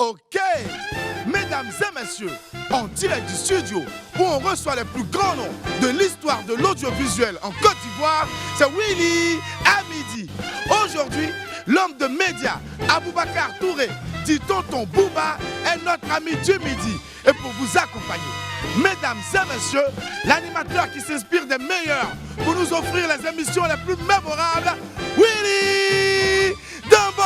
Ok, mesdames et messieurs, en direct du studio où on reçoit les plus grands noms de l'histoire de l'audiovisuel en Côte d'Ivoire, c'est Willy à midi. Aujourd'hui, l'homme de médias, Aboubacar Touré, dit Tonton Bouba, est notre ami du midi. Et pour vous accompagner, mesdames et messieurs, l'animateur qui s'inspire des meilleurs pour nous offrir les émissions les plus mémorables, Willy Dambo.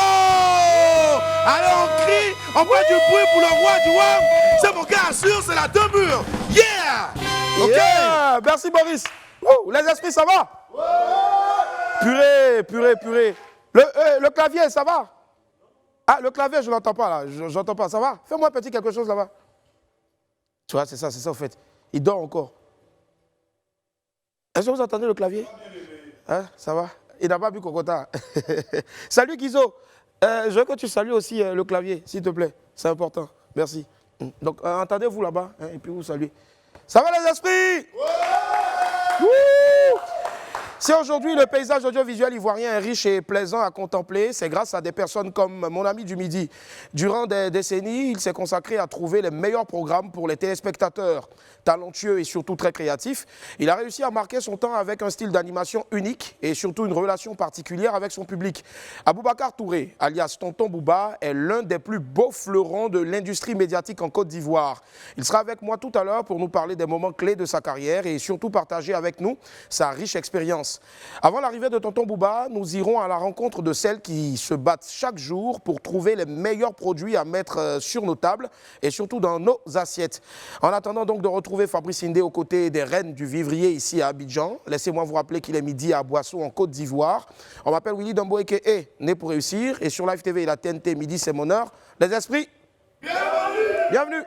Allez, on crie, on fait du bruit pour le roi du WAM. C'est mon gars sûr, c'est la demeure. Yeah! Ok. Yeah. Merci Boris. Les esprits, ça va? Purée. Le clavier, ça va? Ah, le clavier, je l'entends pas là. J'entends pas, ça va? Fais-moi petit quelque chose là-bas. Tu vois, c'est ça au fait. Il dort encore. Est-ce que vous entendez le clavier? Hein, ça va? Il n'a pas bu Cocota. Salut Guizo. Je veux que tu salues aussi le clavier, s'il te plaît. C'est important. Merci. Donc, entendez-vous là-bas, hein, et puis vous saluez. Ça va les esprits? Si aujourd'hui le paysage audiovisuel ivoirien est riche et plaisant à contempler, c'est grâce à des personnes comme mon ami du midi. Durant des décennies, il s'est consacré à trouver les meilleurs programmes pour les téléspectateurs. Talentueux et surtout très créatif, il a réussi à marquer son temps avec un style d'animation unique et surtout une relation particulière avec son public. Aboubacar Touré, alias Tonton Bouba, est l'un des plus beaux fleurons de l'industrie médiatique en Côte d'Ivoire. Il sera avec moi tout à l'heure pour nous parler des moments clés de sa carrière et surtout partager avec nous sa riche expérience. Avant l'arrivée de Tonton Bouba, nous irons à la rencontre de celles qui se battent chaque jour pour trouver les meilleurs produits à mettre sur nos tables et surtout dans nos assiettes. En attendant donc de retrouver Fabrice Hindé aux côtés des reines du vivrier ici à Abidjan, laissez-moi vous rappeler qu'il est midi à Boisseau en Côte d'Ivoire. On m'appelle Willy Dambo aka Né pour réussir et sur Live TV et la TNT midi c'est mon heure. Les esprits, bienvenue.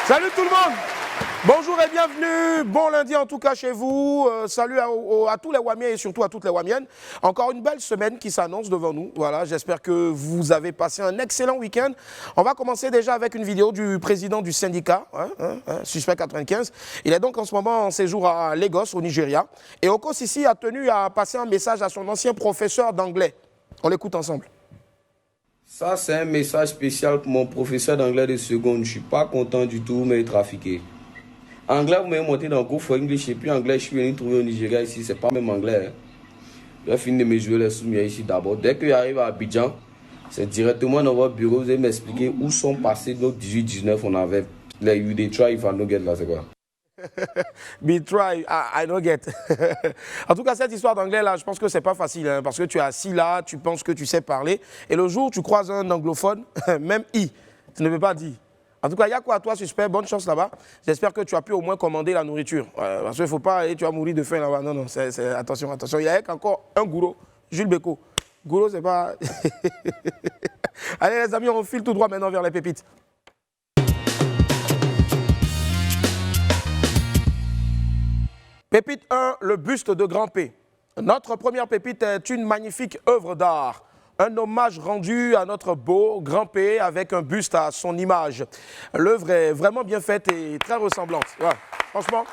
Salut tout le monde. Bonjour et bienvenue. Bon lundi en tout cas chez vous. Salut à tous les Wamiens et surtout à toutes les Wamiennes. Encore une belle semaine qui s'annonce devant nous. Voilà, j'espère que vous avez passé un excellent week-end. On va commencer déjà avec une vidéo du président du syndicat, Suspect 95. Il est donc en ce moment en séjour à Lagos, au Nigeria. Et Oko Sisi a tenu à passer un message à son ancien professeur d'anglais. On l'écoute ensemble. Ça, c'est un message spécial pour mon professeur d'anglais de seconde. Je ne suis pas content du tout, mais trafiqué. Anglais, vous m'avez monté dans le cours for English et puis anglais, je suis venu trouver au Nigeria ici. C'est pas même anglais. Je vais finir de me jouer les soumis ici d'abord. Dès que j'arrive à Abidjan, c'est directement dans votre bureau. Vous allez m'expliquer où sont passés nos 18-19. On avait les You They Try If I No Get là, c'est quoi? Be try, I don't get. En tout cas, cette histoire d'anglais là, je pense que c'est pas facile hein, parce que tu es assis là, tu penses que tu sais parler et le jour où tu croises un anglophone, même tu ne peux pas dire. En tout cas, il y a quoi à toi, Suspect? Bonne chance là-bas. J'espère que tu as pu au moins commander la nourriture. Parce qu'il ne faut pas aller, tu vas mourir de faim là-bas. Non, attention. Il y a encore un gourou, Jules Beko. Gourou, c'est pas. Allez les amis, on file tout droit maintenant vers les pépites. Pépite 1, le buste de Grand P. Notre première pépite est une magnifique œuvre d'art. Un hommage rendu à notre beau Grand P avec un buste à son image. L'œuvre est vraiment bien faite et très ressemblante. Voilà. Franchement,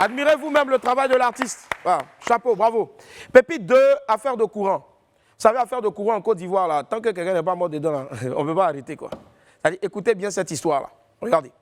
admirez vous-même le travail de l'artiste. Voilà. Chapeau, bravo. Pépite 2, affaire de courant. Vous savez, affaire de courant en Côte d'Ivoire, là, tant que quelqu'un n'est pas mort dedans, là, on ne peut pas arrêter, quoi. Allez, écoutez bien cette histoire-là. Regardez.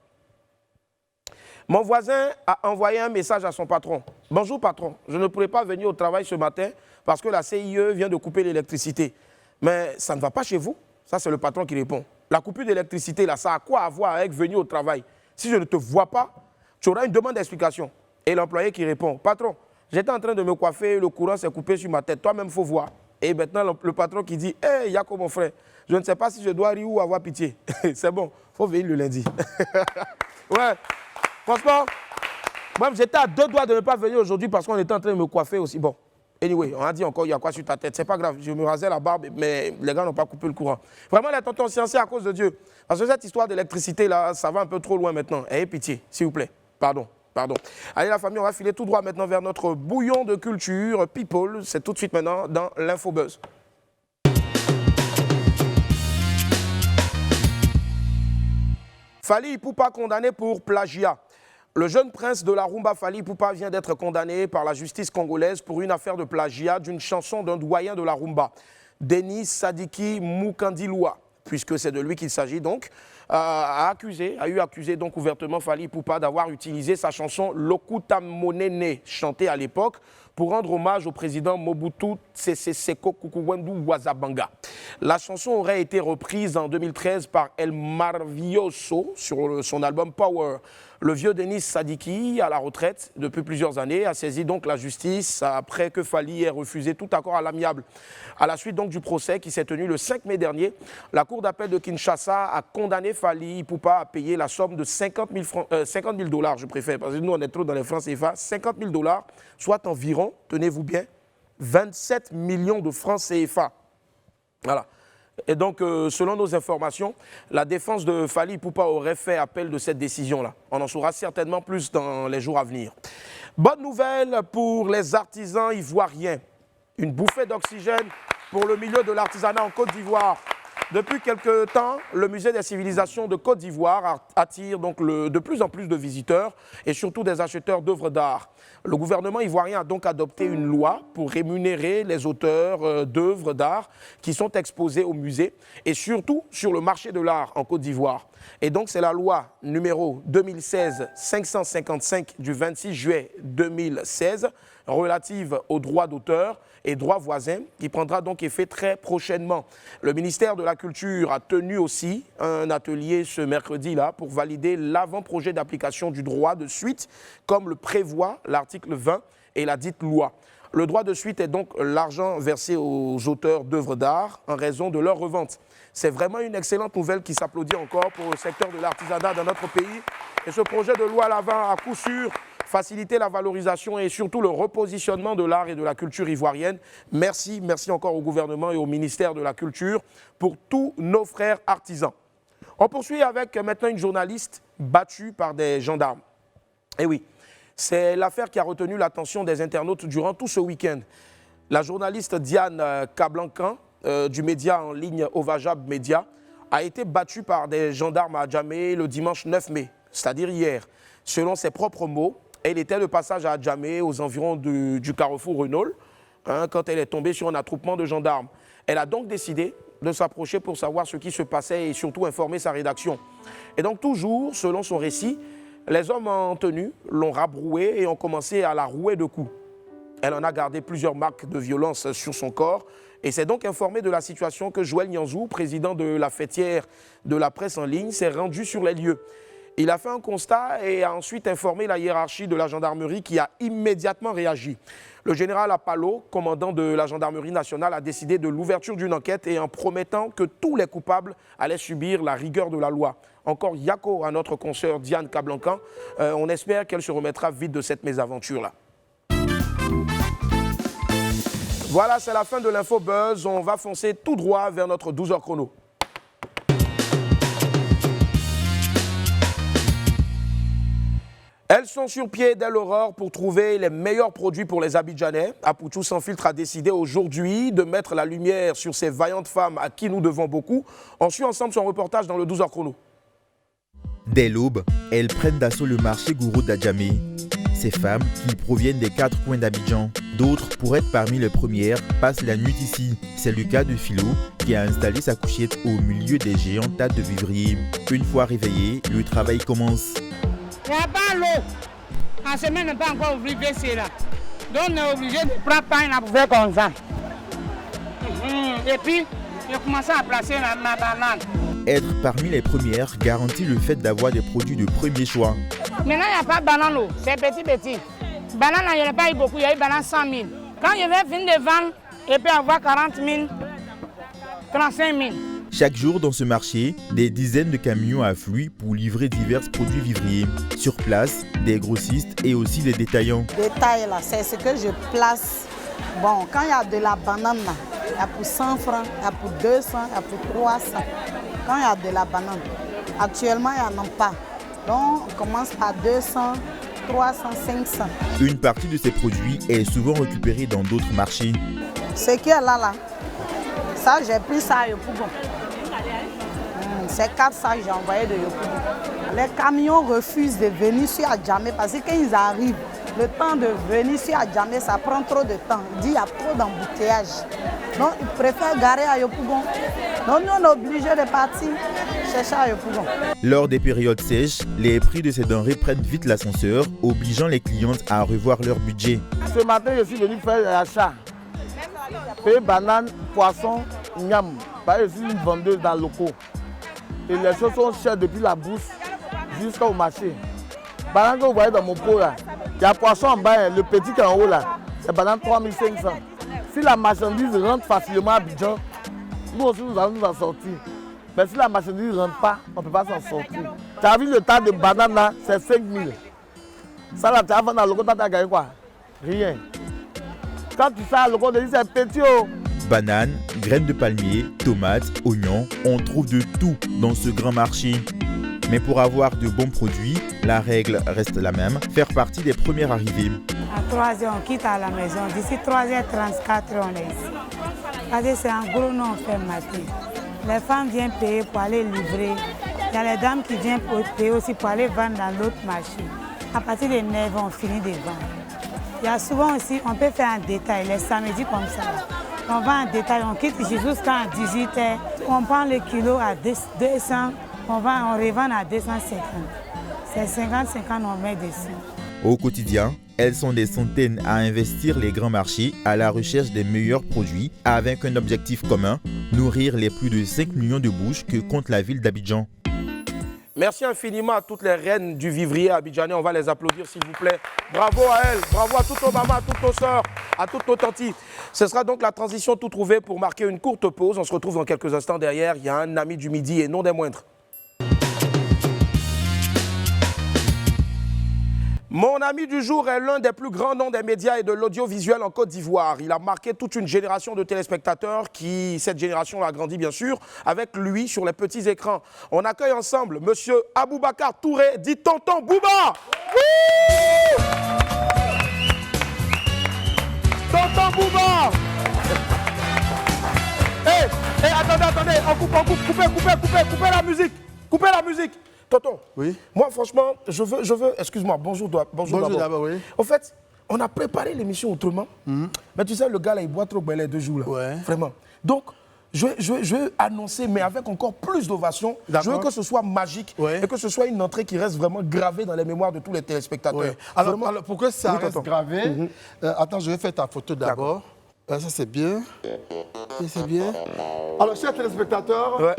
Mon voisin a envoyé un message à son patron. « Bonjour patron, je ne pourrais pas venir au travail ce matin parce que la CIE vient de couper l'électricité. Mais ça ne va pas chez vous ?» Ça, c'est le patron qui répond. « La coupure d'électricité, là, ça a quoi à voir avec venir au travail? Si je ne te vois pas, tu auras une demande d'explication. » Et l'employé qui répond, « Patron, j'étais en train de me coiffer, le courant s'est coupé sur ma tête. Toi-même, il faut voir. » Et maintenant, le patron qui dit, « Hey, Yako, mon frère, je ne sais pas si je dois rire ou avoir pitié. » C'est bon, il faut venir le lundi. Ouais. Franchement, moi j'étais à 2 doigts de ne pas venir aujourd'hui parce qu'on était en train de me coiffer aussi. Bon, anyway, on a dit encore, il y a quoi sur ta tête? C'est pas grave, je me rasais la barbe, mais les gars n'ont pas coupé le courant. Vraiment, les tontons sciencés à cause de Dieu. Parce que cette histoire d'électricité, là, ça va un peu trop loin maintenant. Ayez pitié, s'il vous plaît. Pardon. Allez la famille, on va filer tout droit maintenant vers notre bouillon de culture, People. C'est tout de suite maintenant dans l'Infobuzz. Fally Ipupa condamné pour plagiat. Le jeune prince de la rumba Fally Ipupa vient d'être condamné par la justice congolaise pour une affaire de plagiat d'une chanson d'un doyen de la rumba, Denis Sadiki Mukandiloua, puisque c'est de lui qu'il s'agit donc, a eu accusé donc ouvertement Fally Ipupa d'avoir utilisé sa chanson Lokuta Monene, chantée à l'époque, pour rendre hommage au président Mobutu Sese Seko Kukuwendu Wazabanga. La chanson aurait été reprise en 2013 par El Marvioso sur son album Power. Le vieux Denis Sadiki, à la retraite depuis plusieurs années, a saisi donc la justice après que Fally ait refusé tout accord à l'amiable. À la suite donc du procès qui s'est tenu le 5 mai dernier, la Cour d'appel de Kinshasa a condamné Fally Ipupa à payer la somme de 50 000 dollars, je préfère, parce que nous on est trop dans les francs CFA, 50 000 dollars, soit environ, tenez-vous bien, 27 millions de francs CFA. Voilà. Et donc, selon nos informations, la défense de Fally Ipupa aurait fait appel de cette décision-là. On en saura certainement plus dans les jours à venir. Bonne nouvelle pour les artisans ivoiriens. Une bouffée d'oxygène pour le milieu de l'artisanat en Côte d'Ivoire. Depuis quelque temps, le musée des civilisations de Côte d'Ivoire attire donc de plus en plus de visiteurs et surtout des acheteurs d'œuvres d'art. Le gouvernement ivoirien a donc adopté une loi pour rémunérer les auteurs d'œuvres d'art qui sont exposés au musée et surtout sur le marché de l'art en Côte d'Ivoire. Et donc c'est la loi numéro 2016-555 du 26 juillet 2016 relative aux droits d'auteur et droits voisins qui prendra donc effet très prochainement. Le ministère de la Culture a tenu aussi un atelier ce mercredi-là pour valider l'avant-projet d'application du droit de suite comme le prévoit l'article 20 et la dite loi. Le droit de suite est donc l'argent versé aux auteurs d'œuvres d'art en raison de leur revente. C'est vraiment une excellente nouvelle qui s'applaudit encore pour le secteur de l'artisanat dans notre pays. Et ce projet de loi va à coup sûr faciliter la valorisation et surtout le repositionnement de l'art et de la culture ivoirienne. Merci, merci encore au gouvernement et au ministère de la Culture pour tous nos frères artisans. On poursuit avec maintenant une journaliste battue par des gendarmes. Eh oui, c'est l'affaire qui a retenu l'attention des internautes durant tout ce week-end. La journaliste Diane Kablankan du média en ligne Ovajab Media a été battue par des gendarmes à Adjamé le dimanche 9 mai, c'est-à-dire hier. Selon ses propres mots, elle était de passage à Adjamé aux environs du carrefour Renault quand elle est tombée sur un attroupement de gendarmes. Elle a donc décidé de s'approcher pour savoir ce qui se passait et surtout informer sa rédaction. Et donc toujours, selon son récit, les hommes en tenue l'ont rabrouée et ont commencé à la rouer de coups. Elle en a gardé plusieurs marques de violence sur son corps et s'est donc informée de la situation que Joël Nianzou, président de la fêtière de la presse en ligne, s'est rendu sur les lieux. Il a fait un constat et a ensuite informé la hiérarchie de la gendarmerie qui a immédiatement réagi. Le général Apallo, commandant de la gendarmerie nationale, a décidé de l'ouverture d'une enquête et en promettant que tous les coupables allaient subir la rigueur de la loi. Encore Yako à notre consoeur Diane Kablankan. On espère qu'elle se remettra vite de cette mésaventure-là. Voilà, c'est la fin de l'Info Buzz. On va foncer tout droit vers notre 12h chrono. Elles sont sur pied dès l'aurore pour trouver les meilleurs produits pour les Abidjanais. Apoutou Sans Filtre a décidé aujourd'hui de mettre la lumière sur ces vaillantes femmes à qui nous devons beaucoup. On suit ensemble son reportage dans le 12h chrono. Dès l'aube, elles prennent d'assaut le marché Gourou d'Adjamé. Ces femmes, qui proviennent des 4 coins d'Abidjan, d'autres, pour être parmi les premières, passent la nuit ici. C'est le cas de Philo, qui a installé sa couchette au milieu des géants tas de vivriers. Une fois réveillé, le travail commence. Il n'y a pas l'eau. En semaine, on n'est pas encore ouvert c'est là. Donc on est obligé de prendre pain pour faire comme ça. Et puis, je commence à placer ma banane. Être parmi les premières garantit le fait d'avoir des produits de premier choix. Maintenant, il n'y a pas de banane, c'est petit. Banane, il n'y en a pas eu beaucoup, il y a eu banane 100 000. Quand je vais finir de vendre, je peux avoir 40 000, 35 000. Chaque jour dans ce marché, des dizaines de camions affluent pour livrer divers produits vivriers. Sur place, des grossistes et aussi des détaillants. Détail là, c'est ce que je place. Bon, quand il y a de la banane là, il y a pour 100 francs, il y a pour 200, il y a pour 300. Quand il y a de la banane, actuellement il n'y en a pas. Donc on commence par 200, 300, 500. Une partie de ces produits est souvent récupérée dans d'autres marchés. Ce qui est là, ça j'ai pris ça à Yopougon. C'est 4 sacs que j'ai envoyé de Yopougon. Les camions refusent de venir sur Adjamé parce que quand ils arrivent, le temps de venir sur Adjamé, ça prend trop de temps. Il dit qu'il y a trop d'embouteillage. Donc, ils préfèrent garer à Yopougon. Donc, nous, on est obligés de partir chercher à Yopougon. Lors des périodes sèches, les prix de ces denrées prennent vite l'ascenseur, obligeant les clientes à revoir leur budget. Ce matin, je suis venu faire l'achat. Payer bananes, poissons, miam. Je suis une vendeuse dans le locaux. Et les choses sont chères depuis la bourse jusqu'au marché. Banane que vous voyez dans mon pot là, il y a poisson en bas, le petit qui est en haut là, c'est banane 3500. Si la marchandise rentre facilement à Abidjan, nous aussi nous allons nous en sortir. Mais si la marchandise ne rentre pas, on ne peut pas s'en sortir. Tu as vu le tas de bananes là, c'est 5000. Ça là, tu as vendu dans le locaux, tu as gagné quoi? Rien. Quand tu sors le locaux, tu dis c'est petit. Oh. Bananes, graines de palmier, tomates, oignons, on trouve de tout dans ce grand marché. Mais pour avoir de bons produits, la règle reste la même, faire partie des premiers arrivés. À 3h, on quitte à la maison. D'ici 3h34, on est ici. Parce que c'est en gros, nous, on fait matin. Les femmes viennent payer pour aller livrer. Il y a les dames qui viennent payer aussi pour aller vendre dans l'autre marché. À partir de 9h, on finit de vendre. Il y a souvent aussi, on peut faire un détail, les samedis comme ça. On vend en détail, on quitte jusqu'à 18h. On prend le kilo à 200, on revend à 250. C'est 50-50, on met dessus. Au quotidien, elles sont des centaines à investir les grands marchés à la recherche des meilleurs produits avec un objectif commun, nourrir les plus de 5 millions de bouches que compte la ville d'Abidjan. Merci infiniment à toutes les reines du vivrier abidjanais. On va les applaudir, s'il vous plaît. Bravo à elles, bravo à toutes nos mamans, à toutes nos sœurs, à toutes nos tantis. Ce sera donc la transition tout trouvée pour marquer une courte pause. On se retrouve dans quelques instants derrière. Il y a un ami du midi et non des moindres. Mon ami du jour est l'un des plus grands noms des médias et de l'audiovisuel en Côte d'Ivoire. Il a marqué toute une génération de téléspectateurs cette génération a grandi bien sûr, avec lui sur les petits écrans. On accueille ensemble Monsieur Aboubacar Touré, dit Tonton Bouba. Wouh! Tonton Bouba. Attendez, coupez la musique. Coupez la musique. Tonton, oui. Moi franchement, je veux, excuse-moi, bonjour d'abord. Oui. Au fait, on a préparé l'émission autrement, mais tu sais, le gars là, il boit trop les 2 jours là, vraiment. Donc, je vais annoncer, mais avec encore plus d'ovation. Je veux que ce soit magique et que ce soit une entrée qui reste vraiment gravée dans les mémoires de tous les téléspectateurs. Alors, pour que ça reste gravé, attends, je vais faire ta photo d'abord. Ça, c'est bien. C'est bien. Alors, chers téléspectateurs,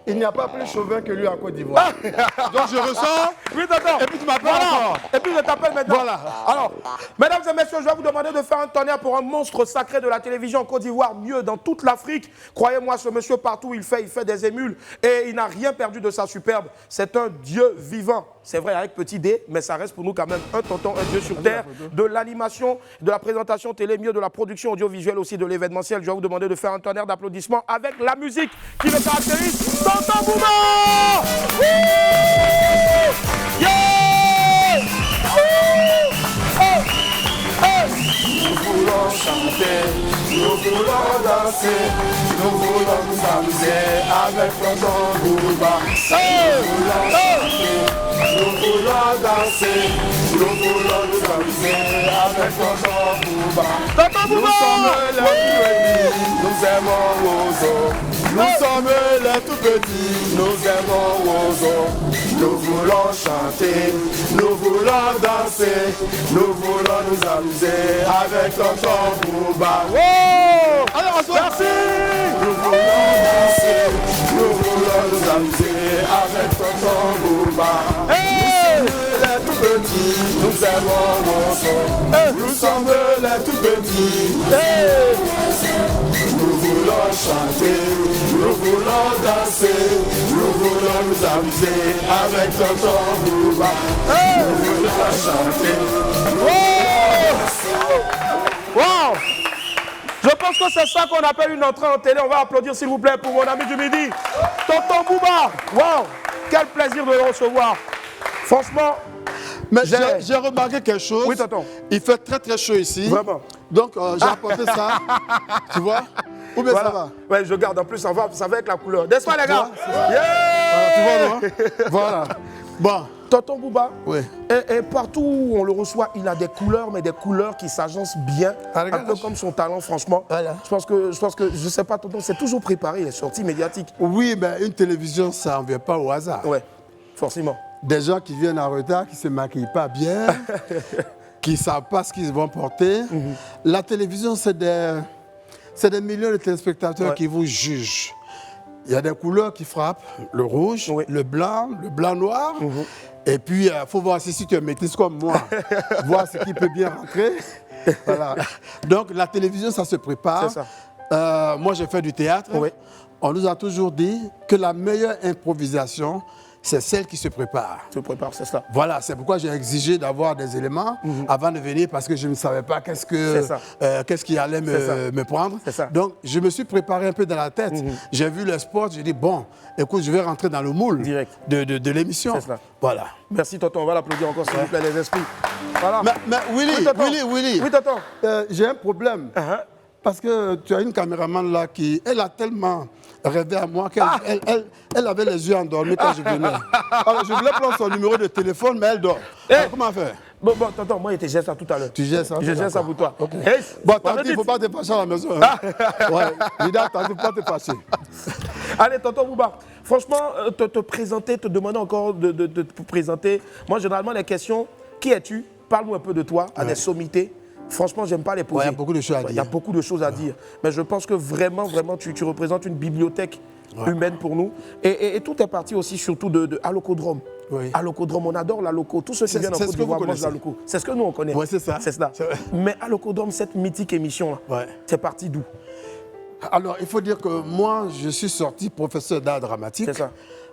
il n'y a pas plus chauvin que lui en Côte d'Ivoire. Donc, je ressors. Oui, d'accord. Et puis, tu m'appelles encore. Et puis, je t'appelle maintenant. Voilà. Alors, mesdames et messieurs, je vais vous demander de faire un tonnerre pour un monstre sacré de la télévision en Côte d'Ivoire, mieux dans toute l'Afrique. Croyez-moi, ce monsieur, partout où il fait des émules et il n'a rien perdu de sa superbe. C'est un dieu vivant. C'est vrai, avec petit d, mais ça reste pour nous quand même un tonton, un dieu sur terre, de l'animation, de la présentation télé, mieux de la production audiovisuelle aussi, de l'événementiel. Je vais vous demander de faire un tonnerre d'applaudissements avec la musique qui le caractérise. Tonton Bouba! Yeah! Nous voulons chanter, nous voulons danser, nous voulons nous amuser avec tonton Bouba. Nous voulons chanter, nous voulons danser, nous voulons nous amuser avec tonton Bouba. Nous sommes les tout petits, nous aimons Ozo. Nous sommes les tout petits, nous aimons Ozo. Nous voulons chanter, nous voulons danser, nous voulons nous amuser avec tonton Bouba. Oh! Alors, merci! Nous voulons danser, nous voulons nous amuser avec tonton Bouba. Hey! Nous sommes les tout petits, nous aimons Ozo. Hey! Nous sommes les tout petits. Hey! Nous voulons chanter, nous voulons danser, nous voulons nous amuser avec tonton Bouba. Hey! Nous voulons chanter. Wow! Je pense que c'est ça qu'on appelle une entrée en télé. On va applaudir s'il vous plaît pour mon ami du midi, tonton Bouba. Wow! Quel plaisir de le recevoir. Franchement, mais j'ai remarqué quelque chose. Oui, tonton. Il fait très très chaud ici. Vraiment. Donc j'ai apporté ça. Tu vois? Ou bien voilà. Ça va? Ouais, je garde. En plus, ça va avec la couleur. N'est-ce pas, les gars? Yeah! Voilà, tu vois, non? Voilà. Bon. Tonton Bouba, Oui. et partout où on le reçoit, il a des couleurs, mais des couleurs qui s'agencent bien, un peu comme son talent, franchement. Voilà. Je pense que, je sais pas, tonton, c'est toujours préparé, les sorties médiatiques. Oui, mais une télévision, ça ne vient pas au hasard. Ouais, forcément. Des gens qui viennent en retard, qui ne se maquillent pas bien, qui ne savent pas ce qu'ils vont porter. La télévision, c'est des millions de téléspectateurs qui vous jugent. Il y a des couleurs qui frappent, le rouge, le blanc-noir. Et puis, il faut voir si tu es métisse comme moi, voir ce qui peut bien rentrer. Voilà. Donc, la télévision, ça se prépare. C'est ça. Moi, j'ai fait du théâtre. Oui. On nous a toujours dit que la meilleure improvisation, c'est celle qui se prépare. Se prépare, c'est ça. Voilà, c'est pourquoi j'ai exigé d'avoir des éléments avant de venir parce que je ne savais pas qu'est-ce qui allait me prendre. Donc, je me suis préparé un peu dans la tête. J'ai vu le sport, j'ai dit, bon, écoute, je vais rentrer dans le moule de l'émission. C'est ça. Voilà. Merci, tonton. On va l'applaudir encore, s'il vous plaît, les esprits. Voilà. Mais Willy, Oui, tonton. J'ai un problème. Parce que tu as une caméraman là elle a tellement rêvé à moi qu'elle avait les yeux endormis quand je venais. Alors je voulais prendre son numéro de téléphone, mais elle dort. Alors, comment faire? Bon, tonton, moi, je te gère ça tout à l'heure. Tu gères ça? Je gère ça pour toi. Okay. Hey, bon, tant il ne faut pas te fâcher à la maison. Hein? Ouais, Lida, t'as pas te fâcher. Allez, tonton Bouba, franchement, te présenter, te demander encore de te présenter. Moi, généralement, les questions, qui es-tu? Parle-nous un peu de toi, à des sommités. Franchement, j'aime pas les poser. Il y a beaucoup de choses à dire. Il y a beaucoup de choses à dire. Mais je pense que vraiment, tu représentes une bibliothèque humaine pour nous. Et tout est parti aussi surtout de Alocodrome. Oui. Alocodrome, on adore l'Aloco. Tous ceux qui viennent en Côte d'Ivoire mangent l'Aloco. C'est ce que nous, on connaît. Oui, c'est ça. C'est cela. Mais Alocodrome, cette mythique émission-là, c'est parti d'où? Alors, il faut dire que moi, je suis sorti professeur d'art dramatique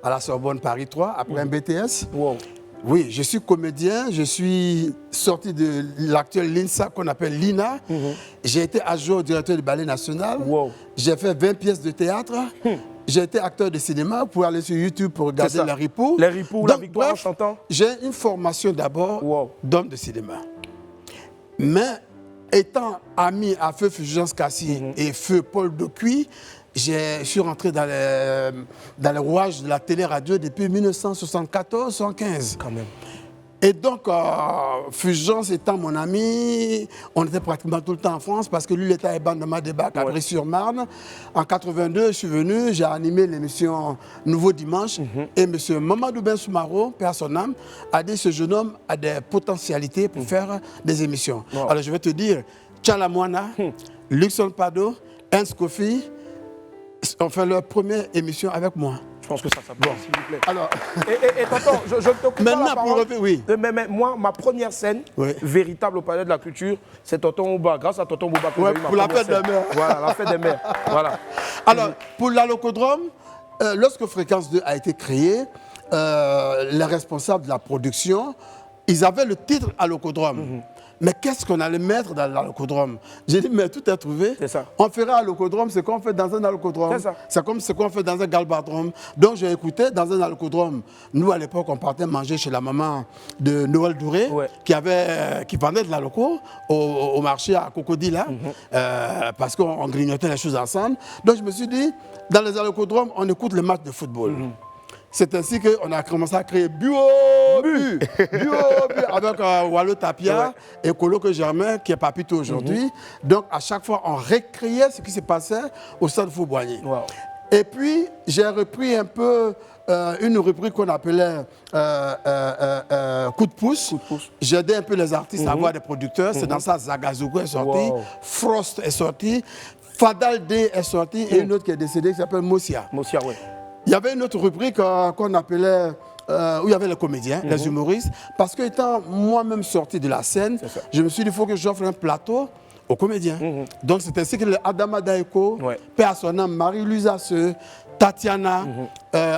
à la Sorbonne Paris 3, après un BTS. Wow. Oui, je suis comédien, je suis sorti de l'actuel LINSA qu'on appelle l'INA. J'ai été adjoint au directeur du Ballet National. J'ai fait 20 pièces de théâtre. J'ai été acteur de cinéma pour aller sur YouTube pour regarder Les Ripoux. Les Ripoux, la victoire en chantant. J'ai une formation d'abord d'homme de cinéma. Mais étant ami à Feu Fulgence Cassi et Feu Paul Docuy, je suis rentré dans les rouages de la télé-radio depuis 1974-1975. Quand même. Et donc, Fulgence étant mon ami, on était pratiquement tout le temps en France parce que lui, il était à Ebandama Débac, à Brie-sur-Marne. En 1982, je suis venu, j'ai animé l'émission Nouveau Dimanche. Et M. Mamadou Ben Soumaro, père son âme, a dit ce jeune homme a des potentialités pour faire des émissions. Alors, je vais te dire, Tchala Moana, Luxon Pado, Hans Kofi, ont fait leur première émission avec moi. Je pense que ça s'apprend, s'il vous plaît. Alors, et tonton, je ne te coupe pas la parole. Mais moi, ma première scène véritable au Palais de la Culture, c'est tonton Bouba. Grâce à tonton Bouba que j'ai eu ma pour la première fête des mères. Voilà, la fête des mères. Voilà. Alors, pour l'Alocodrome, lorsque Fréquence 2 a été créé, les responsables de la production, ils avaient le titre Alocodrome. Mais qu'est-ce qu'on allait mettre dans l'Alocodrome? J'ai dit, mais tout est trouvé. C'est ça. On fera Alocodrome, c'est qu'on fait dans un Alocodrome. C'est comme ce qu'on fait dans un Galbadrome. Donc j'ai écouté dans un Alocodrome. Nous, à l'époque, on partait manger chez la maman de Noël Douré, qui vendait de l'Aloco au marché à Cocody, parce qu'on grignotait les choses ensemble. Donc je me suis dit, dans les Alocodromes, on écoute le match de football. C'est ainsi qu'on a commencé à créer Bio avec Wallo Tapia et Coloque Germain qui est Papito aujourd'hui. Donc à chaque fois, on récréait ce qui se passait au stade Fauboigny. Et puis, j'ai repris un peu une rubrique qu'on appelait Coup de pouce. J'ai aidé un peu les artistes à avoir des producteurs. C'est dans ça Zagazougou est sorti, Frost est sorti, Fadal D est sorti et une autre qui est décédée qui s'appelle Mosia. Mosia, oui. Il y avait une autre rubrique qu'on appelait, où il y avait les comédiens, les humoristes, parce que étant moi-même sorti de la scène, je me suis dit, il faut que j'offre un plateau aux comédiens. Donc c'est ainsi que Adama Daeko, père à son âme, Marie-Louise Asseux, Tatiana,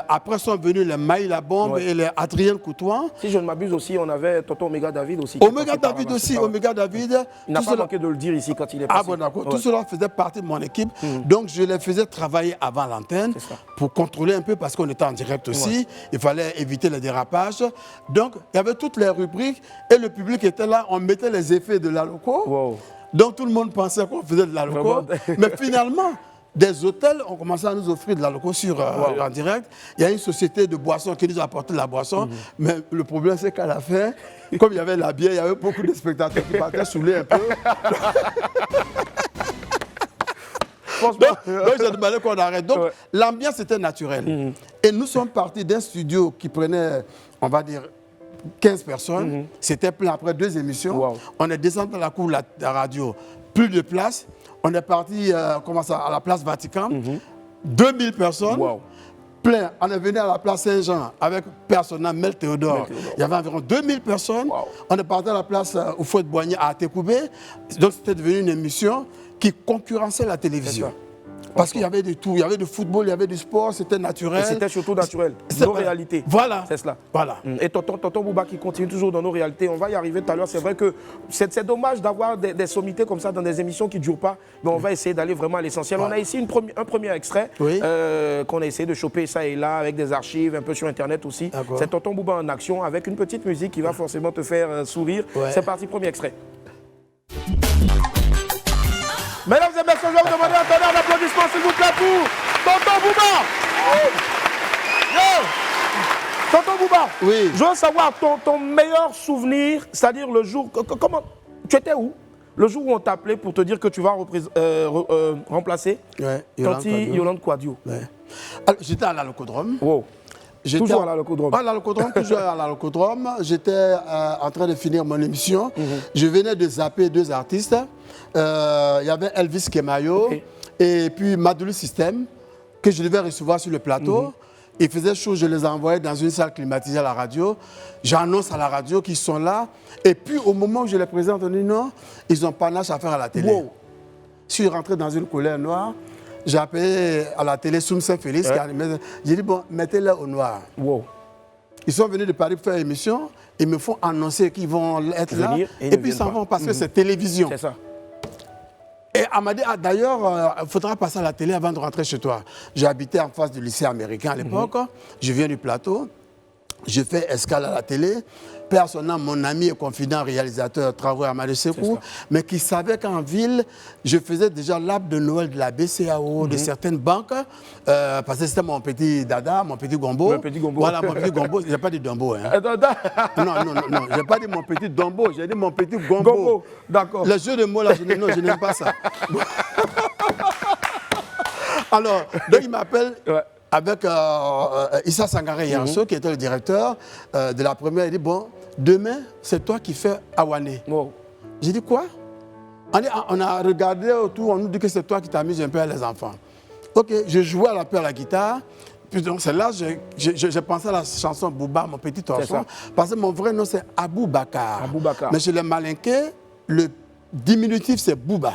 après sont venus les Maï La Bombe et les Adrien Coutouan. Si je ne m'abuse aussi, on avait tonton Omega David aussi. Omega David aussi, Omega David. Il n'a pas manqué de le dire ici quand il est passé. Ah bon, d'accord. Tout cela faisait partie de mon équipe. Donc je les faisais travailler avant l'antenne pour contrôler un peu parce qu'on était en direct aussi. Il fallait éviter les dérapages. Donc il y avait toutes les rubriques et le public était là. On mettait les effets de la loco. Donc tout le monde pensait qu'on faisait de la loco. Mais finalement, Des hôtels ont commencé à nous offrir de la loco en direct. Il y a une société de boissons qui nous a apporté de la boisson. Mais le problème, c'est qu'à la fin, comme il y avait la bière, il y avait beaucoup de spectateurs qui partaient saouler un peu. Donc, j'ai demandé qu'on arrête. Donc, l'ambiance était naturelle. Et nous sommes partis d'un studio qui prenait, on va dire, 15 personnes. C'était plein après 2 émissions. On est descendu dans la cour de la radio. Plus de place. On est parti à la place Vatican. 2000 personnes. Plein. On est venu à la place Saint-Jean avec personnel Mel Théodore. Il y avait environ 2000 personnes. On est parti à la place au Fouet-de-Boigny à Técoubé. Donc, c'était devenu une émission qui concurrençait la télévision. Parce qu'il y avait de tout, il y avait du football, il y avait du sport, c'était naturel. C'était surtout naturel, nos réalités. Voilà. C'est cela. Voilà. Et tonton Bouba qui continue toujours dans nos réalités, on va y arriver tout à l'heure. C'est vrai que c'est dommage d'avoir des sommités comme ça dans des émissions qui ne durent pas, mais on va essayer d'aller vraiment à l'essentiel. On a ici un premier extrait qu'on a essayé de choper ça et là avec des archives, un peu sur Internet aussi. C'est tonton Bouba en action avec une petite musique qui va forcément te faire sourire. C'est parti, premier extrait. Mesdames et messieurs, je vais vous demander un tonnerre d'applaudissements, s'il vous plaît, pour tonton Bouba. Tonton Bouba, je veux savoir ton meilleur souvenir, c'est-à-dire le jour... Comment tu étais où? Le jour où on t'a appelé pour te dire que tu vas remplacer Yolande Kouadio. J'étais à l'Alocodrome. Toujours à l'Alocodrome. À l'Alocodrome, toujours à l'Alocodrome. J'étais en train de finir mon émission. Je venais de zapper 2 artistes. Il y avait Elvis Kemayo et puis Madoulou System que je devais recevoir sur le plateau. Il faisait chaud, je les envoyais dans une salle climatisée à la radio. J'annonce à la radio qu'ils sont là. Et puis au moment où je les présente, on dit non, ils ont pas à faire à la télé. Je suis rentré dans une couleur noire. J'ai appelé à la télé Soum Saint-Félix. J'ai dit, bon, mettez-les au noir. Ils sont venus de Paris pour faire l'émission. Ils me font annoncer qu'ils vont être là. Et puis ils s'en vont parce que c'est télévision. C'est ça. Et elle m'a dit, d'ailleurs, il faudra passer à la télé avant de rentrer chez toi. J'habitais en face du lycée américain à l'époque. Je viens du plateau. Je fais escale à la télé. Personnellement, mon ami et confident réalisateur travaillait à Amadou Sekou, mais qui savait qu'en ville, je faisais déjà l'arbre de Noël de la BCAO, de certaines banques, parce que c'était mon petit dada, mon petit gombo. Le petit gombo. Voilà, mon petit gombo. Je n'ai pas dit dombo. Hein. Non, je n'ai pas dit mon petit dombo, j'ai dit mon petit gombo. D'accord. Le jeu de mots, là, je n'aime pas ça. Alors, donc il m'appelle... Avec Issa Sangaré Yanso, qui était le directeur de la première. Il dit, bon, demain, c'est toi qui fais Awane. J'ai dit, quoi? On a regardé autour, on nous dit que c'est toi qui t'amuses un peu à les enfants. Ok, je jouais à la guitare. Puis donc, c'est là que j'ai pensé à la chanson Bouba, mon petit torchon. Parce que mon vrai nom, c'est Abou Bakar. Mais chez les Malinqués, le diminutif, c'est Bouba.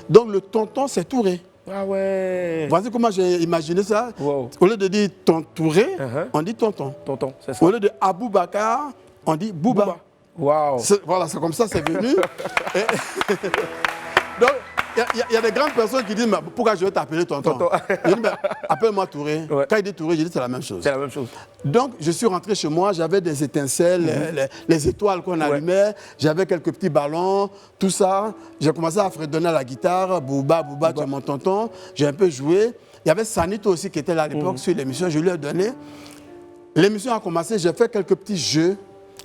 Donc, le tonton, c'est Touré. Ah ouais. Voici comment j'ai imaginé ça. Au lieu de dire Touré, on dit tonton. Tonton, c'est ça. Au lieu de Abou Bakar, on dit Bouba. Wow. Voilà, c'est comme ça, c'est venu. Donc, il y a des grandes personnes qui disent, mais pourquoi je vais t'appeler tonton? Je dis, appelle-moi Touré. Quand il dit Touré, je dis, c'est la même chose. C'est la même chose. Donc, je suis rentré chez moi, j'avais des étincelles, les étoiles qu'on allumait, j'avais quelques petits ballons, tout ça. J'ai commencé à fredonner à la guitare, Bouba, tu es mon tonton. J'ai un peu joué. Il y avait Sanito aussi qui était là à l'époque sur l'émission, je lui ai donné. L'émission a commencé, j'ai fait quelques petits jeux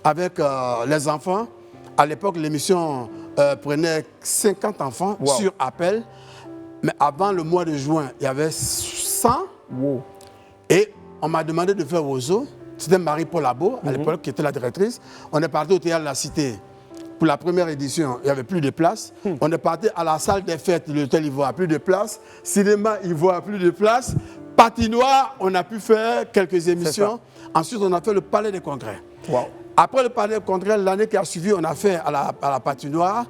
avec les enfants. À l'époque, l'émission prenait 50 enfants sur appel. Mais avant le mois de juin, il y avait 100. Et on m'a demandé de faire Ozo. C'était Marie-Paul Labo, à l'époque, qui était la directrice. On est parti au Théâtre de la Cité. Pour la première édition, il n'y avait plus de place. On est parti à la salle des fêtes de l'Hôtel Ivoire, plus de place. Cinéma Ivoire, plus de place. Patinoire, on a pu faire quelques émissions. Ensuite, on a fait le Palais des Congrès. Après le Palais des Congrès, l'année qui a suivi, on a fait à la patinoire.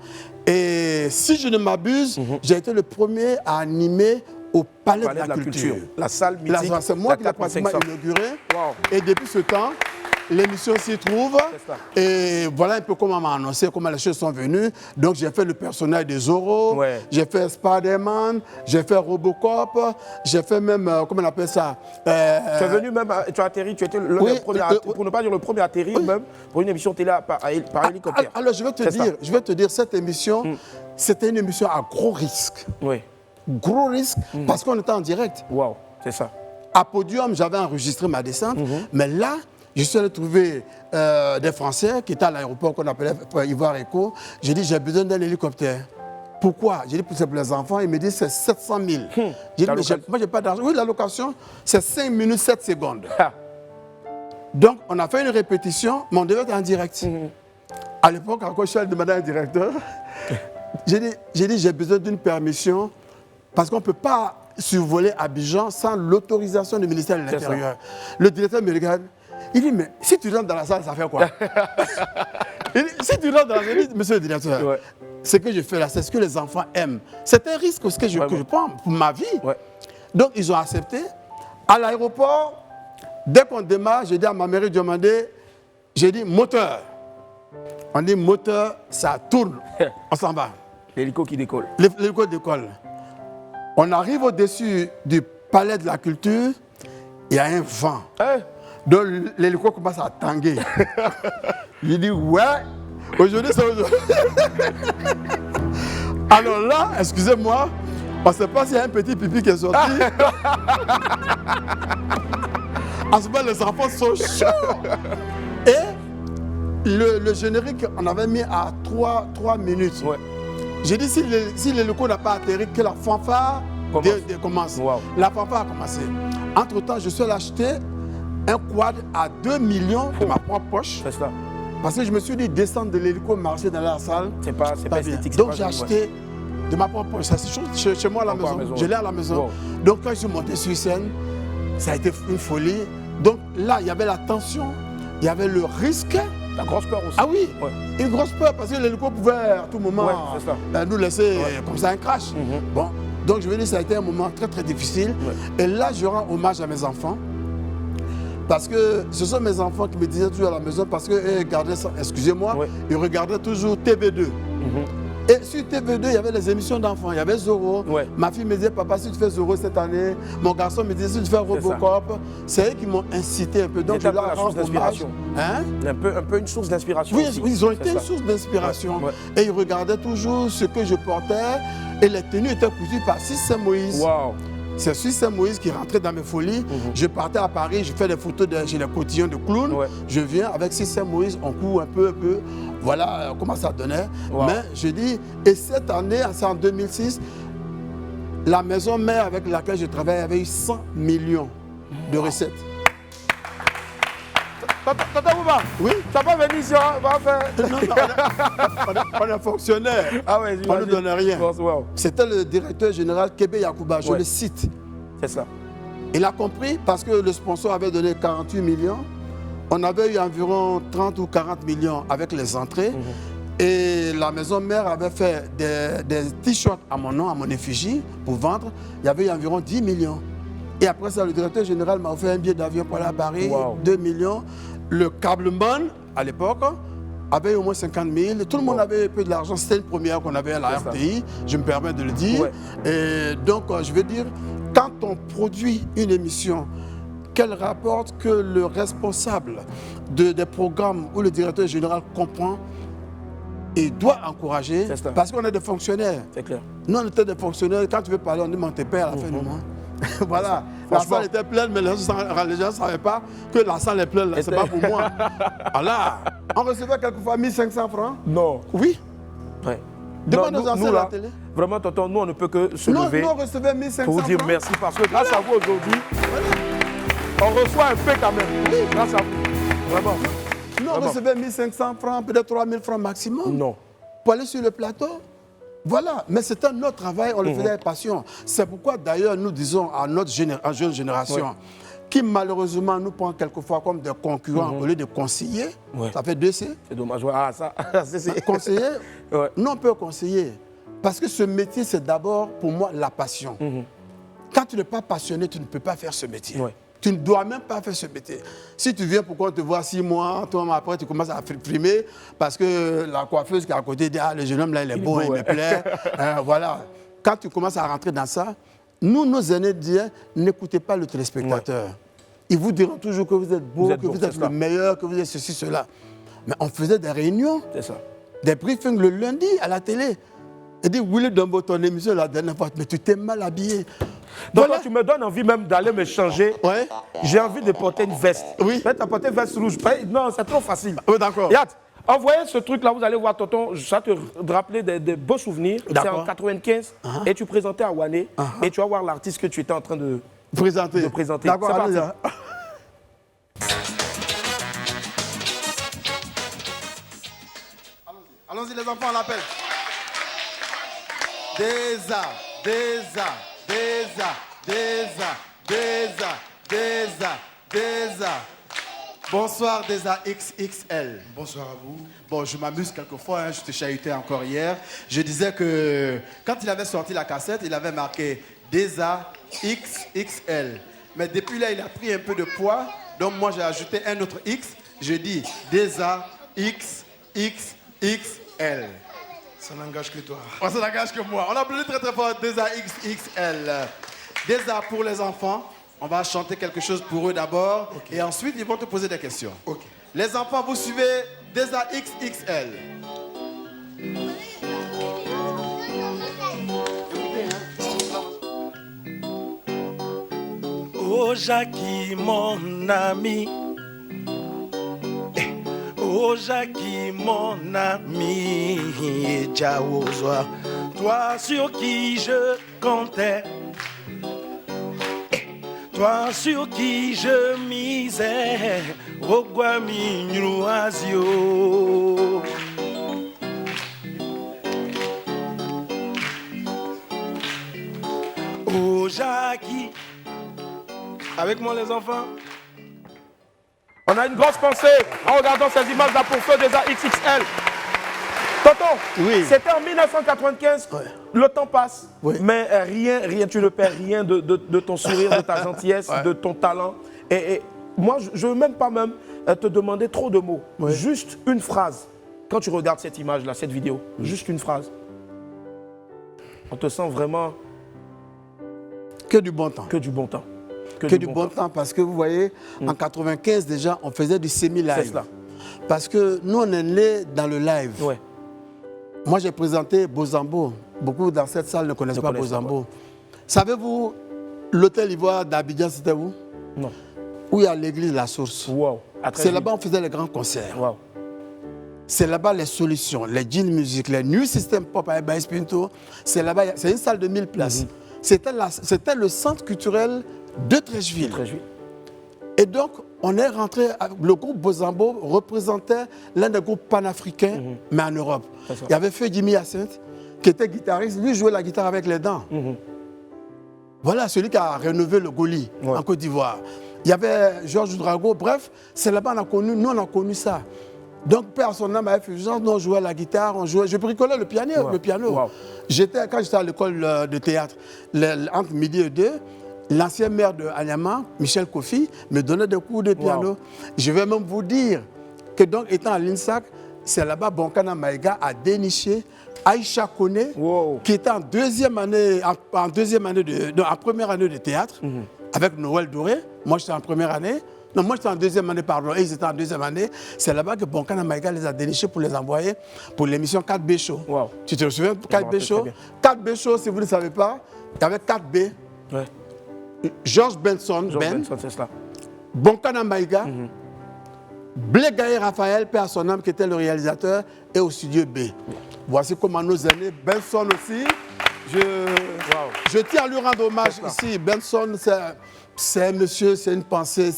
Et si je ne m'abuse, j'ai été le premier à animer au Palais de la Culture. La salle mythique. C'est moi qui l'ai pratiquement inauguré. Et depuis ce temps, l'émission s'y trouve. Et voilà un peu comment on m'a annoncé, comment les choses sont venues. Donc j'ai fait le personnage de Zorro, j'ai fait Spider-Man, j'ai fait Robocop, j'ai fait même, comment on appelle ça Tu es venu même, tu as atterri, tu étais l'un des premiers, pour ne pas dire le premier à atterrir même, pour une émission télé par hélicoptère. Alors je vais te dire, cette émission, c'était une émission à gros risque. gros risque parce qu'on était en direct. Waouh, c'est ça. À Podium, j'avais enregistré ma descente, mais là, je suis allé trouver des Français qui étaient à l'aéroport qu'on appelait Ivoire Eco. J'ai dit, j'ai besoin d'un hélicoptère. Pourquoi? J'ai dit, c'est pour les enfants. Ils me disent, c'est 700 000. J'ai dit, mais moi, je n'ai pas d'argent. Oui, la location, c'est 5 minutes, 7 secondes. Donc, on a fait une répétition, mais on devait être en direct. À l'époque, quand je suis allé demander à un directeur, j'ai dit, j'ai besoin d'une permission parce qu'on ne peut pas survoler Abidjan sans l'autorisation du ministère de l'Intérieur. Le directeur me regarde, il dit, mais si tu rentres dans la salle, ça fait quoi? Il dit, si tu rentres dans la salle, il dit, monsieur le directeur, ce que je fais là, c'est ce que les enfants aiment. C'est un risque que je prends pour ma vie. Donc, ils ont accepté. À l'aéroport, dès qu'on démarre, j'ai dit à ma mairie de demander, j'ai dit moteur. On dit moteur, ça tourne, on s'en va. L'hélico qui décolle. L'hélico décolle. On arrive au-dessus du palais de la culture, il y a un vent. Donc l'hélico commence à tanguer. Je dis ouais, aujourd'hui c'est aujourd'hui. Alors là, excusez-moi, on ne sait pas s'il y a un petit pipi qui est sorti. En ce moment, les enfants sont chauds. Et le générique, on avait mis à 3 minutes. J'ai dit, si l'hélico n'a pas atterri, que la fanfare commence. La fanfare a commencé. Entre-temps, je suis allé acheter un quad à 2 millions de ma propre poche. C'est ça. Parce que je me suis dit, descendre de l'hélico, marcher dans la salle, c'est pas esthétique. Donc j'ai acheté de ma propre poche. C'est chez moi à la maison. Je l'ai à la maison. Donc quand je suis monté sur scène, ça a été une folie. Donc là, il y avait la tension, il y avait le risque. La grosse peur aussi. Ah oui, une grosse peur parce que l'hélico pouvait à tout moment nous laisser comme ça un crash. Bon, donc je veux dire, ça a été un moment très très difficile. Et là, je rends hommage à mes enfants. Parce que ce sont mes enfants qui me disaient toujours à la maison, parce qu'ils regardaient, excusez-moi, ils regardaient toujours TV2. Et sur TV2, il y avait les émissions d'enfants, il y avait Zorro. Ma fille me disait, papa, si tu fais Zorro cette année, mon garçon me disait, si tu fais Robocop, c'est eux qui m'ont incité un peu. Donc je leur rends hommage. Un peu une source d'inspiration. Oui, ils ont été une source d'inspiration. Et ils regardaient toujours ce que je portais. Et les tenues étaient cousues par Sissé Moïse. C'est Sissé Moïse qui rentrait dans mes folies. Je partais à Paris, je fais des photos chez les cotillons de clown. Je viens avec Sissé Moïse, on court un peu. Voilà comment ça donnait. Mais je dis, et cette année, c'est en 2006, la maison mère avec laquelle je travaille avait eu 100 millions de recettes. Tata Bouba, oui, ça va venir ici, on va faire. Non, on est fonctionnaire. Ah ouais, on ne donne rien. C'était le directeur général Kébé Yakouba, je le cite. C'est ça. Il a compris parce que le sponsor avait donné 48 millions. On avait eu environ 30 ou 40 millions avec les entrées. Et la maison mère avait fait des t-shirts à mon nom, à mon effigie, pour vendre. Il y avait eu environ 10 millions. Et après ça, le directeur général m'a offert un billet d'avion pour aller à Paris, 2 millions. Le câbleman, à l'époque, avait au moins 50 000. Tout le monde avait un peu de l'argent. C'était une première qu'on avait à la RTI, je me permets de le dire. Et donc, je veux dire, quand on produit une émission, qu'elle rapporte que le responsable des programmes ou le directeur général comprend, il doit encourager, parce qu'on est des fonctionnaires. C'est clair. Nous, on était des fonctionnaires. Quand tu veux parler, on demande tes pères à la fin du mois. Voilà, la salle était pleine, mais les gens ne savaient pas que la salle est pleine, c'est pas pour moi. Voilà, on recevait quelquefois 1500 francs. Non. Oui. Devant nos anciens à la télé. Vraiment, tonton, nous, on ne peut que se lever. Nous, on recevait 1500 pour vous dire merci, parce que grâce à vous aujourd'hui, on reçoit un peu quand même. Oui. Grâce à vous. Vraiment. Nous, on recevait 1500 francs, peut-être 3000 francs maximum. Non. Pour aller sur le plateau. Voilà, mais c'était notre travail, on le faisait avec passion. C'est pourquoi d'ailleurs nous disons à notre jeune génération, qui malheureusement nous prend quelquefois comme des concurrents au lieu de conseiller, ça fait 2 C. C'est dommage, ça c'est... Conseiller, nous on peut conseiller. Parce que ce métier c'est d'abord pour moi la passion. Quand tu n'es pas passionné, tu ne peux pas faire ce métier. Tu ne dois même pas faire ce métier. Si tu viens pour qu'on te voit 6 mois, toi après tu commences à frimer parce que la coiffeuse qui est à côté dit « Ah, le jeune homme là, il est beau, il me plaît. » Voilà. Quand tu commences à rentrer dans ça, nous, nos aînés disaient « N'écoutez pas le téléspectateur. Ils vous diront toujours que vous êtes beau, que vous êtes le meilleur, que vous êtes ceci, cela. » Mais on faisait des réunions, des briefings le lundi à la télé. Il dit, Willy Dombo, ton émission la dernière fois, mais tu t'es mal habillé. Donc Voilà. tu me donnes envie même d'aller me changer. Ouais. J'ai envie de porter une veste. Oui. Tu as porté une veste rouge. Non, c'est trop facile. Oui, d'accord. Regarde, envoyez ce truc-là, vous allez voir, tonton, ça te rappeler des beaux souvenirs. C'est en 95 et tu présentais à Wané et tu vas voir l'artiste que tu étais en train de présenter. D'accord, C'est parti. allez-y. Allons-y les enfants, on l'appelle. Deza. Bonsoir Deza XXL. Bonsoir à vous. Bon, je m'amuse quelquefois, hein, je te chahutais encore hier. Je disais que quand il avait sorti la cassette, il avait marqué Deza XXL. Mais depuis là, il a pris un peu de poids. Donc moi, j'ai ajouté un autre X. Je dis Deza XXXL. Ça n'engage que toi. Oh, ça n'engage que moi. On applaudit très très fort Deza XXL. Deza pour les enfants. On va chanter quelque chose pour eux d'abord. Okay. Et ensuite, ils vont te poser des questions. Okay. Les enfants, vous suivez Deza XXL. Oh Jackie, mon ami. Oh Jackie, mon ami. Jaozoa, toi sur qui je comptais. Toi sur qui je misais. Ogwami Nuazio. Oh Jackie. Avec moi les enfants. On a une grosse pensée en regardant ces images-là pour feu des XXL. Tonton, oui. C'était en 1995, ouais. Le temps passe, oui. Mais rien, tu ne perds rien de ton sourire, de ta gentillesse, ouais. De ton talent. Et moi, je ne veux même pas te demander trop de mots. Ouais. Juste une phrase. Quand tu regardes cette image-là, cette vidéo, juste une phrase. On te sent vraiment... Que du bon temps. Que du bon temps. Que du bon temps, parce que vous voyez, en 95 déjà, on faisait du semi-live. C'est cela. Parce que nous, on est nés dans le live. Ouais. Moi, j'ai présenté Bozambo. Beaucoup dans cette salle ne connaissent pas Bozambo. Savez-vous, l'hôtel Ivoire d'Abidjan, c'était où? Non. Où il y a l'église La Source. Wow. C'est là-bas qu'on faisait les grands concerts. Wow. C'est là-bas les solutions, les jeans music, les New System Pop avec Bass Pinto. C'est là-bas, c'est une salle de 1000 places. C'était le centre culturel de Treichville. Et donc, on est rentré, le groupe Bozambo représentait l'un des groupes panafricains, mais en Europe. Il y avait Feu Jimmy Hyacinthe, qui était guitariste, lui jouait la guitare avec les dents. Voilà, celui qui a rénové le Goli en Côte d'Ivoire. Il y avait Georges Drago, bref, c'est là-bas nous on a connu ça. Donc, père son âme avait fait nous on jouait la guitare, je bricolais le piano. Quand j'étais à l'école de théâtre, entre midi et 2, l'ancien maire de Anyama, Michel Kofi, me donnait des cours de piano. Je vais même vous dire que donc, étant à l'INSAC, c'est là-bas Bonkana Maïga a déniché Aïcha Kone, qui était en première année de théâtre, avec Noël Doré. Moi, j'étais en première année. Non, moi, j'étais en deuxième année, pardon. Et ils étaient en deuxième année. C'est là-bas que Bonkana Maïga les a dénichés pour les envoyer pour l'émission 4B Show. Tu te souviens de 4B Show? 4B Show, si vous ne savez pas, il y avait 4B. Ouais. George Benson, c'est cela. Bonkana Maïga, Blégaï Raphaël, père son âme, qui était le réalisateur, et au studio B. Voici comment nos aînés, Benson aussi, je tiens à lui rendre hommage ici. Benson, c'est un monsieur, c'est une pensée,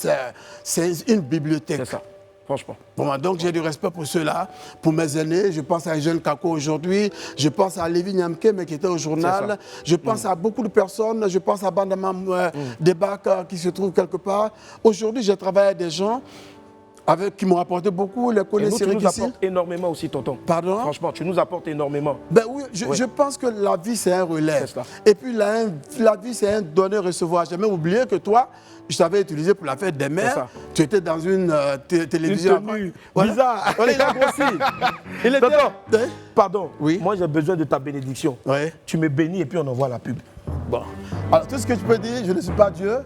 c'est une bibliothèque. C'est ça. Franchement. Bon, donc j'ai du respect pour ceux-là, pour mes aînés. Je pense à Jeune Kako aujourd'hui, je pense à Lévi Nyamke, mais qui était au journal. Je pense à beaucoup de personnes, je pense à Bandamam Debak qui se trouve quelque part. Aujourd'hui, j'ai travaillé avec des gens qui m'ont apporté beaucoup. Les connaissances. Tu nous apportes énormément aussi, tonton. Pardon? Franchement, tu nous apportes énormément. Ben oui, je pense que la vie, c'est un relais. Et puis la vie, c'est un donner-recevoir. J'ai même oublié que toi, je t'avais utilisé pour la fête des mères. Tu étais dans une télévision. Une tenue bizarre. Voilà, il a grossi. Il était... Pardon, oui? Moi j'ai besoin de ta bénédiction. Tu me bénis et puis on envoie la pub. Bon. Alors tout ce que je peux dire, je ne suis pas Dieu,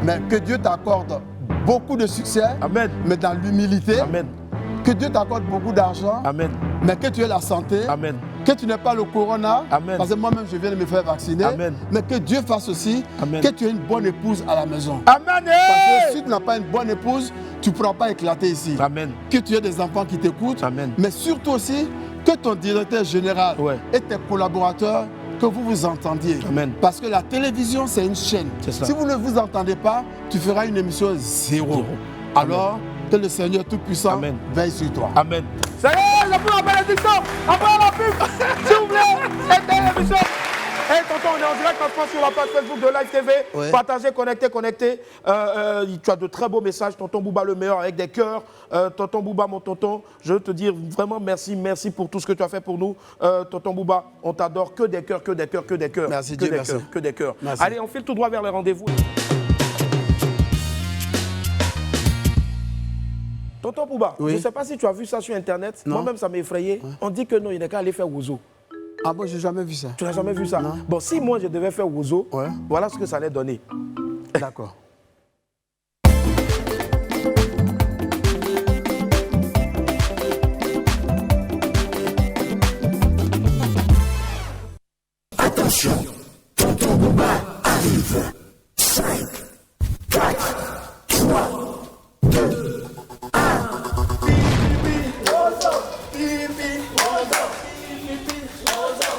mais que Dieu t'accorde beaucoup de succès. Amen. Mais dans l'humilité. Amen. Que Dieu t'accorde beaucoup d'argent. Amen. Mais que tu aies la santé. Amen. Que tu n'aies pas le corona, Amen. parce que moi-même je viens de me faire vacciner. Amen. Mais que Dieu fasse aussi Amen. que tu aies une bonne épouse à la maison. Amen. Parce que si tu n'as pas une bonne épouse, tu ne pourras pas éclater ici. Amen. Que tu aies des enfants qui t'écoutent. Amen. Mais surtout aussi que ton directeur général et tes collaborateurs, que vous vous entendiez. Amen. Parce que la télévision, c'est une chaîne. Si vous ne vous entendez pas, tu feras une émission zéro. Alors, que le Seigneur Tout-Puissant veille sur toi. Amen. Ça y est, j'ai pris la bénédiction. Après la pub, s'il vous plaît, éteins l'émission. Hey tonton, on est en direct en France sur la page Facebook de Live TV. Ouais. Partagez, connectez. Tu as de très beaux messages. Tonton Bouba le meilleur avec des cœurs. Tonton Bouba, mon tonton, je veux te dire vraiment merci pour tout ce que tu as fait pour nous. Tonton Bouba, on t'adore. Que des cœurs. Merci, que Dieu des merci. cœurs, que des cœurs. Merci. Allez, on file tout droit vers les rendez-vous. Tonton Bouba, je ne sais pas si tu as vu ça sur Internet. Moi-même, ça m'a effrayé. Ouais. On dit que non, il n'est qu'à aller faire Ouzo. Ah bon, j'ai jamais vu ça. Tu n'as jamais vu ça? Non. Bon, si moi je devais faire Ouzo, voilà ce que ça allait donner. D'accord. Attention, Tonton Bouba arrive. 5, 4, 3, 2, 1.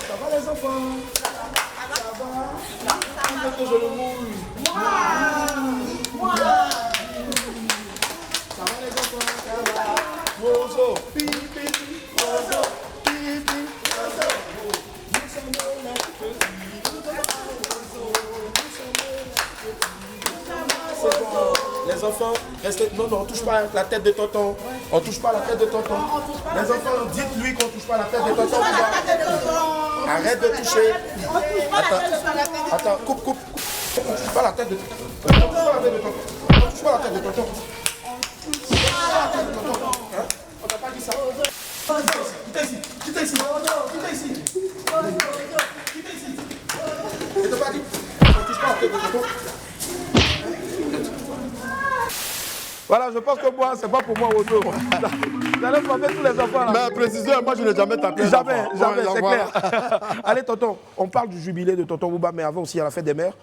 Ça va les enfants? Ça va? Que je le moule. Ça va les enfants? Ça va. Wozo. Pipi. Wozo. Pipi. Wozo. Nous sommes la petite. C'est bon. Les enfants, restez. Non, on ne touche pas la tête de tonton. On ne touche pas la tête de tonton. Les enfants, dites-lui qu'on ne touche pas la tête de tonton. Arrête de toucher. Attends, coupe. On ne touche pas la tête de tonton. On ne touche pas la tête de tonton. On ne touche pas la tête de tonton. On t'a pas dit ça. Quitte ici. Je t'ai pas dit. On ne touche pas la tête de tonton. Voilà, je pense que moi, c'est pas pour moi Ozo. J'allais frapper tous les enfants là. Mais précisément, moi je n'ai jamais tapé. Jamais, c'est clair. Allez, tonton, on parle du jubilé de tonton Bouba, mais avant aussi, il y a la fête des mères.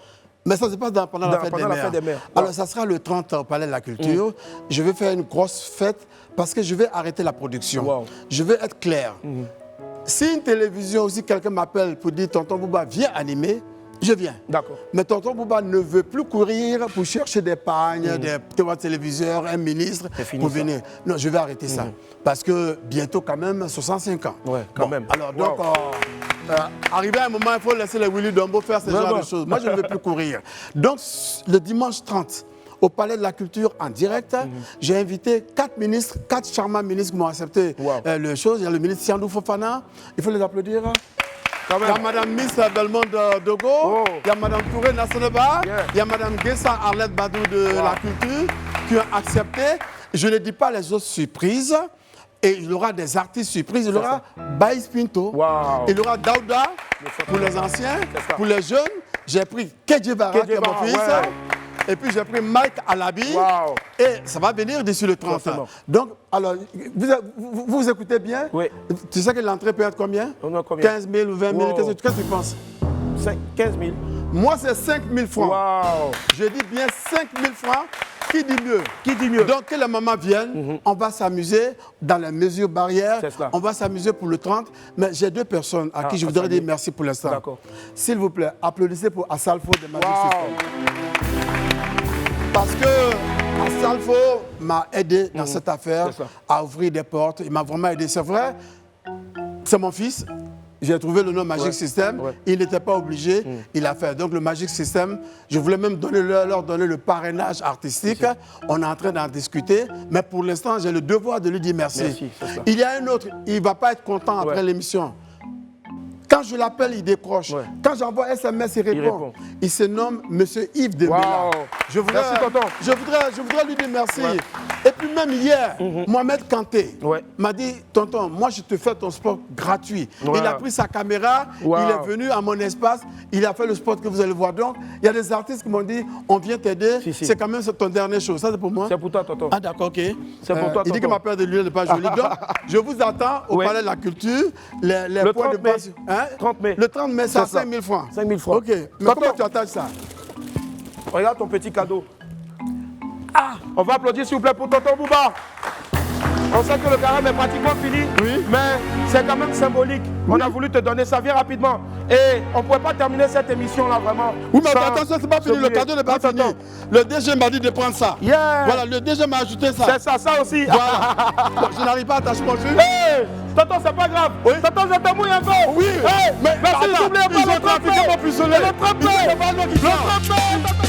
Mais ça se passe pendant la fête des mères. Alors, ça sera le 30 au Palais de la Culture. Je vais faire une grosse fête parce que je vais arrêter la production. Je vais être clair. Si une télévision aussi, quelqu'un m'appelle pour dire tonton Bouba, viens animer, je viens. D'accord. Mais tonton Bouba ne veut plus courir pour chercher des pagnes, des téléviseurs, un ministre pour venir. Non, je vais arrêter ça. Parce que bientôt, quand même, 65 ans. Ouais, quand même. Alors, donc, arrivé à un moment, il faut laisser les Willy Dombo faire ce genre de choses. Moi, je ne veux plus courir. Donc, le dimanche 30, au Palais de la Culture, en direct, j'ai invité 4 ministres, 4 charmants ministres qui m'ont accepté le chose. Il y a le ministre Siandou Fofana. Il faut les applaudir. Il y a Mme Miss Belmonde Dogo, il y a Mme Touré Nasseneba, il y a Mme Guessa Arlette Badou de la Culture qui ont accepté. Je ne dis pas les autres surprises. Et il y aura des artistes surprises. Il y aura Baïs Pinto. Il y aura Daouda pour les anciens. Pour les jeunes, j'ai pris Kedje Vara, qui est mon fils. Et puis j'ai pris Mike Alabi. Et ça va venir d'ici le 30. Donc, alors, vous écoutez bien? Oui. Tu sais que l'entrée peut être combien? 15 000 ou 20 000. Qu'est-ce que tu penses? 15 000. Moi, c'est 5 000 francs. Je dis bien 5 000 francs. Qui dit mieux? Qui dit mieux? Donc, que les mamans viennent, on va s'amuser dans les mesures barrières. On va s'amuser pour le 30. Mais j'ai 2 personnes à qui je voudrais dire merci pour l'instant. D'accord. S'il vous plaît, applaudissez pour Assalfo de Magic System. Parce que Assalfo m'a aidé dans cette affaire à ouvrir des portes. Il m'a vraiment aidé. C'est vrai, c'est mon fils. J'ai trouvé le nom Magic System. Il n'était pas obligé. Il a fait. Donc le Magic System, je voulais même leur donner le parrainage artistique. On est en train d'en discuter. Mais pour l'instant, j'ai le devoir de lui dire merci. Il y a un autre. Il ne va pas être content après l'émission. Quand je l'appelle, il décroche. Quand j'envoie SMS, il répond. Il se nomme M. Yves Dembélé. Je voudrais lui dire merci. Et puis même hier, Mohamed Kanté m'a dit, tonton, moi je te fais ton sport gratuit. Ouais. Il a pris sa caméra, Wow. il est venu à mon espace, il a fait le sport que vous allez voir. Donc, il y a des artistes qui m'ont dit, on vient t'aider, c'est quand même ton dernier show. Ça c'est pour moi? C'est pour toi, tonton. Ah d'accord, ok. C'est pour toi, il dit que tonton. ma paire de lunettes n'est pas jolie. Donc, je vous attends au Palais de la Culture. Les points de base. Hein? 30 mai. Le 30 mai, c'est à C'est ça. 5 000 francs. 5 000 francs. Ok. Mais comment tu attaches ça? Regarde ton petit cadeau. Ah, on va applaudir s'il vous plaît pour tonton Bouba. On sait que le carême est pratiquement fini, mais c'est quand même symbolique. On a voulu te donner ça, viens rapidement. Et on ne pouvait pas terminer cette émission-là vraiment. Oui, mais attention, c'est pas fini, le cadeau n'est pas fini. Le DG m'a dit de prendre ça. Yeah. Voilà, le DG m'a ajouté ça. C'est ça, ça aussi. Voilà. Bon, je n'arrive pas à attacher mon jus. Hey, tonton, c'est pas grave. Tonton, je te mouille encore. Oui, hey, mais merci, attends, n'oubliez pas ils ont trafiqué mon pistolet. le 30 mai. Ils ont pas le nom qui Le 30 mai, tonton.